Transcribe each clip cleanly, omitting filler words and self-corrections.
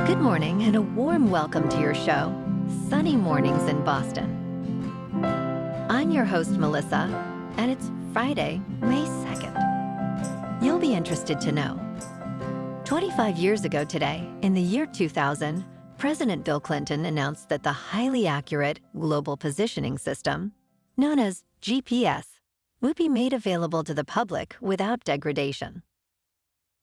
Good morning and a warm welcome to your show, Sunny Mornings in Boston. I'm your host, Melissa, and it's Friday, May 2nd. You'll be interested to know. 25 years ago today, in the year 2000, President Bill Clinton announced that the highly accurate Global Positioning System, known as GPS, would be made available to the public without degradation.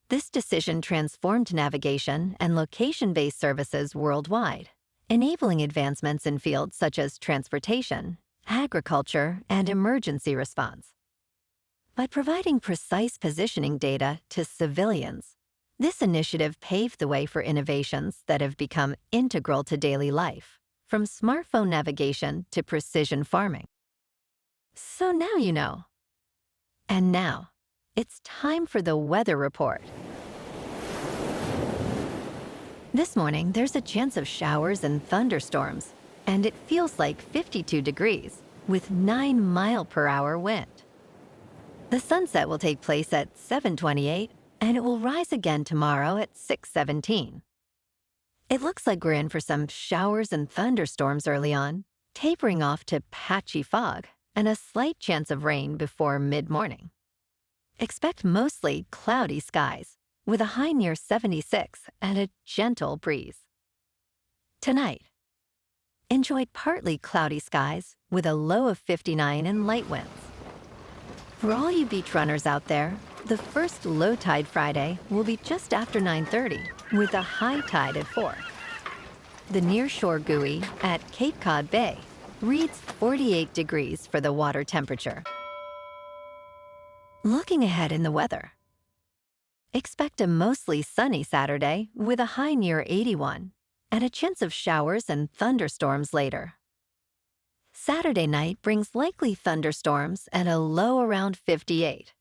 This decision transformed navigation and location-based services worldwide, enabling advancements in fields such as transportation, agriculture, and emergency response. By providing precise positioning data to civilians, this initiative paved the way for innovations that have become integral to daily life, from smartphone navigation to precision farming. So now you know. And now, it's time for the weather report. This morning, there's a chance of showers and thunderstorms, and it feels like 52 degrees with 9-mile-per-hour wind. The sunset will take place at 7:28, and it will rise again tomorrow at 6:17. It looks like we're in for some showers and thunderstorms early on, tapering off to patchy fog and a slight chance of rain before mid-morning. Expect mostly cloudy skies, with a high near 76 and a gentle breeze. Tonight, enjoy partly cloudy skies with a low of 59 and light winds. For all you beach runners out there, the first low tide Friday will be just after 9:30, with a high tide at 4. The nearshore buoy at Cape Cod Bay reads 48 degrees for the water temperature. Looking ahead in the weather, expect a mostly sunny Saturday with a high near 81 and a chance of showers and thunderstorms later. Saturday night brings likely thunderstorms and a low around 58.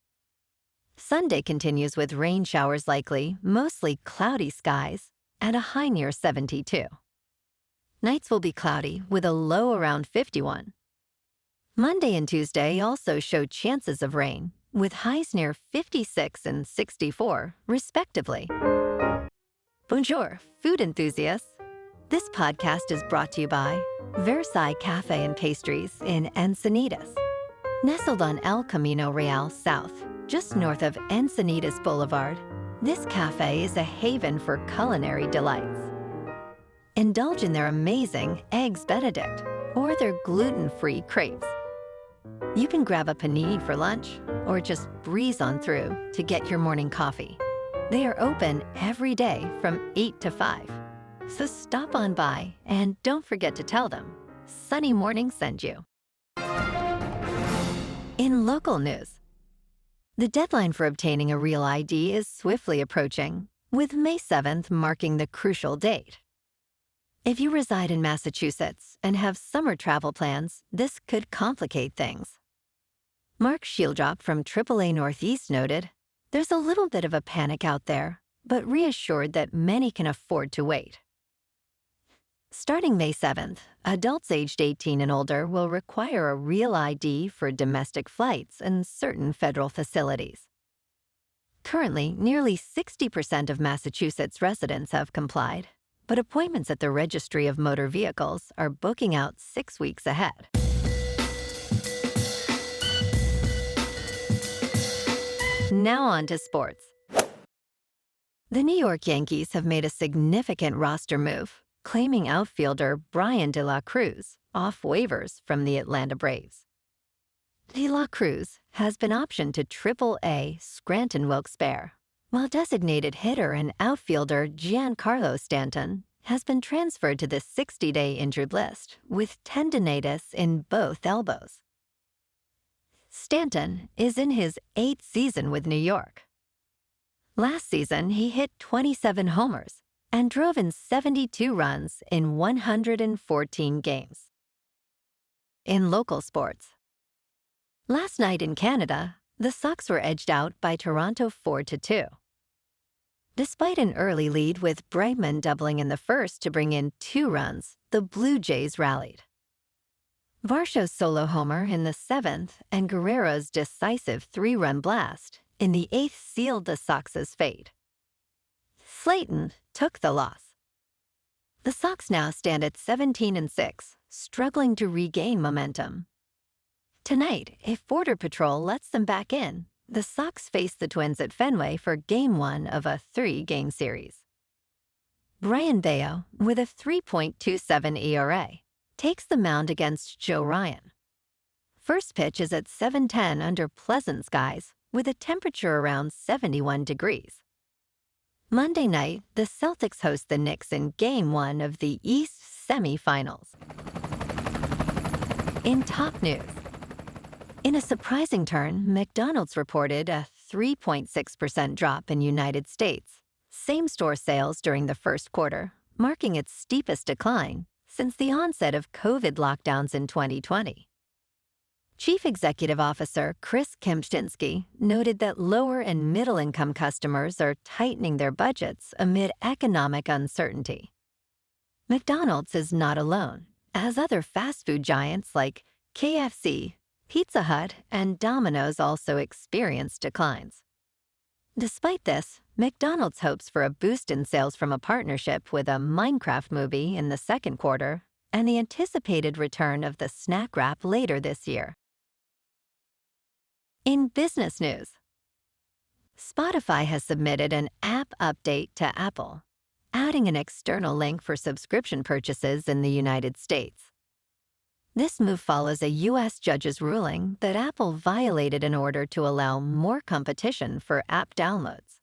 Sunday continues with rain showers likely, mostly cloudy skies, and a high near 72. Nights will be cloudy with a low around 51. Monday and Tuesday also show chances of rain, with highs near 56 and 64, respectively. Bonjour, food enthusiasts. This podcast is brought to you by Versailles Cafe and Pastries in Encinitas. Nestled on El Camino Real South, just north of Encinitas Boulevard, this cafe is a haven for culinary delights. Indulge in their amazing Eggs Benedict or their gluten-free crepes. You can grab a panini for lunch or just breeze on through to get your morning coffee. They are open every day from 8 to 5. So stop on by and don't forget to tell them Sunny Morning sent you. In local news, the deadline for obtaining a real ID is swiftly approaching, with May 7th marking the crucial date. If you reside in Massachusetts and have summer travel plans, this could complicate things. Mark Shieldrop from AAA Northeast noted, "There's a little bit of a panic out there, but reassured that many can afford to wait." Starting May 7th, adults aged 18 and older will require a real ID for domestic flights and certain federal facilities. Currently, nearly 60% of Massachusetts residents have complied, but appointments at the Registry of Motor Vehicles are booking out 6 weeks ahead. Now on to sports. The New York Yankees have made a significant roster move, claiming outfielder Bryan De La Cruz off waivers from the Atlanta Braves. De La Cruz has been optioned to AAA Scranton Wilkes-Barre, while designated hitter and outfielder Giancarlo Stanton has been transferred to the 60-day injured list with tendinitis in both elbows. Stanton is in his 8th season with New York. Last season, he hit 27 homers and drove in 72 runs in 114 games. In local sports, last night in Canada, the Sox were edged out by Toronto 4-2. Despite an early lead with Brightman doubling in the first to bring in 2 runs, the Blue Jays rallied. Varsho's solo homer in the 7th and Guerrero's decisive 3-run blast in the 8th sealed the Sox's fate. Slayton took the loss. The Sox now stand at 17-6, struggling to regain momentum. Tonight, if Border Patrol lets them back in, the Sox face the Twins at Fenway for Game 1 of a 3-game series. Brayan Bello, with a 3.27 ERA, takes the mound against Joe Ryan. First pitch is at 7:10 under pleasant skies, with a temperature around 71 degrees. Monday night, the Celtics host the Knicks in Game 1 of the East semifinals. In top news, in a surprising turn, McDonald's reported a 3.6% drop in United States same-store sales during the first quarter, marking its steepest decline since the onset of COVID lockdowns in 2020. Chief Executive Officer Chris Kempczinski noted that lower and middle-income customers are tightening their budgets amid economic uncertainty. McDonald's is not alone, as other fast food giants like KFC, Pizza Hut, and Domino's also experienced declines. Despite this, McDonald's hopes for a boost in sales from a partnership with a Minecraft movie in the second quarter and the anticipated return of the snack wrap later this year. In business news, Spotify has submitted an app update to Apple, adding an external link for subscription purchases in the United States. This move follows a U.S. judge's ruling that Apple violated an order to allow more competition for app downloads.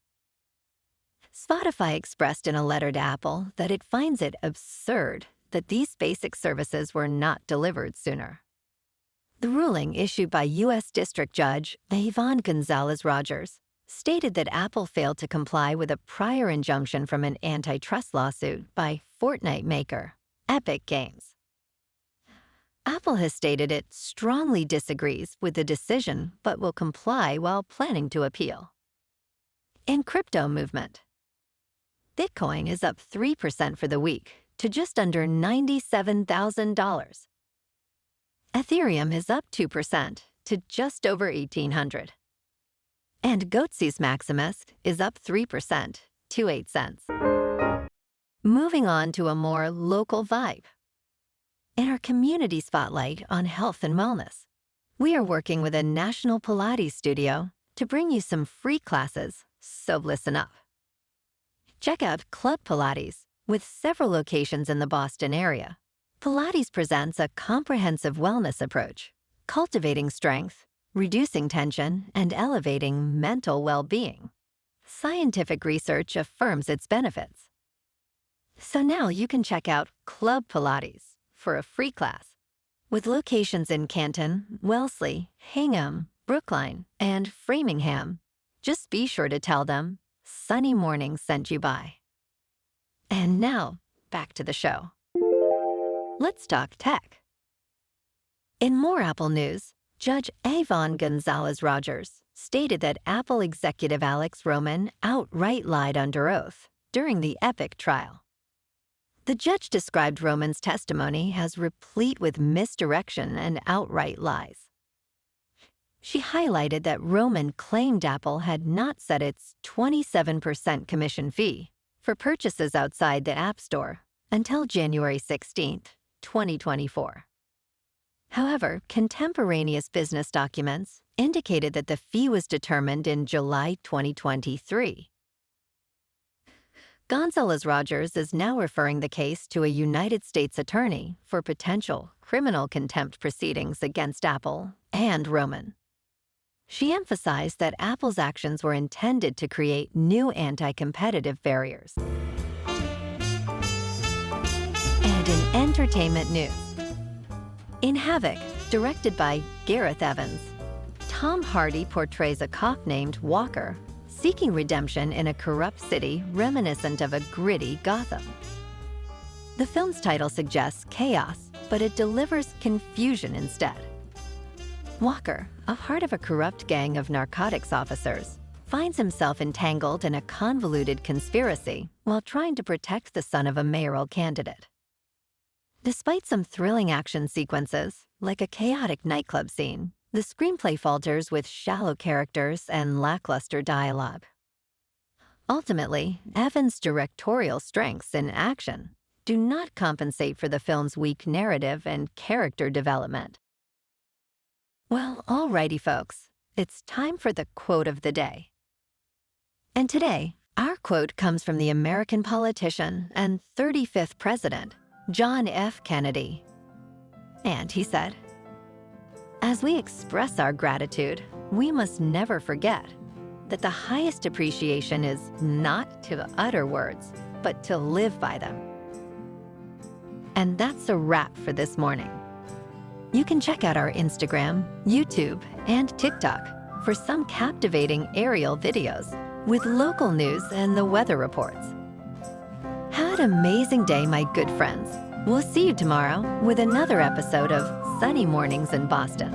Spotify expressed in a letter to Apple that it finds it absurd that these basic services were not delivered sooner. The ruling, issued by U.S. District Judge Yvonne Gonzalez Rogers, stated that Apple failed to comply with a prior injunction from an antitrust lawsuit by Fortnite maker Epic Games. Apple has stated it strongly disagrees with the decision but will comply while planning to appeal. In crypto movement, Bitcoin is up 3% for the week to just under $97,000. Ethereum is up 2% to just over $1,800. And Goatse's Maximus is up 3% to 8 cents. Moving on to a more local vibe. In our community spotlight on health and wellness, we are working with a national Pilates studio to bring you some free classes, so listen up. Check out Club Pilates, with several locations in the Boston area. Pilates presents a comprehensive wellness approach, cultivating strength, reducing tension, and elevating mental well-being. Scientific research affirms its benefits. So now you can check out Club Pilates for a free class, with locations in Canton, Wellesley, Hingham, Brookline, and Framingham. Just be sure to tell them Sunny Morning sent you by. And now, back to the show. Let's talk tech. In more Apple news, Judge Yvonne Gonzalez Rogers stated that Apple executive Alex Roman outright lied under oath during the Epic trial. The judge described Roman's testimony as replete with misdirection and outright lies. She highlighted that Roman claimed Apple had not set its 27% commission fee for purchases outside the App Store until January 16, 2024. However, contemporaneous business documents indicated that the fee was determined in July 2023. Gonzalez Rogers is now referring the case to a United States attorney for potential criminal contempt proceedings against Apple and Roman. She emphasized that Apple's actions were intended to create new anti-competitive barriers. And in entertainment news, in Havoc, directed by Gareth Evans, Tom Hardy portrays a cop named Walker seeking redemption in a corrupt city reminiscent of a gritty Gotham. The film's title suggests chaos, but it delivers confusion instead. Walker, a part of a corrupt gang of narcotics officers, finds himself entangled in a convoluted conspiracy while trying to protect the son of a mayoral candidate. Despite some thrilling action sequences, like a chaotic nightclub scene, the screenplay falters with shallow characters and lackluster dialogue. Ultimately, Evans' directorial strengths in action do not compensate for the film's weak narrative and character development. Well, alrighty, folks. It's time for the quote of the day. And today, our quote comes from the American politician and 35th President, John F. Kennedy. And he said, "As we express our gratitude, we must never forget that the highest appreciation is not to utter words, but to live by them." And that's a wrap for this morning. You can check out our Instagram, YouTube, and TikTok for some captivating aerial videos with local news and the weather reports. Have an amazing day, my good friends. We'll see you tomorrow with another episode of Sunny Mornings in Boston.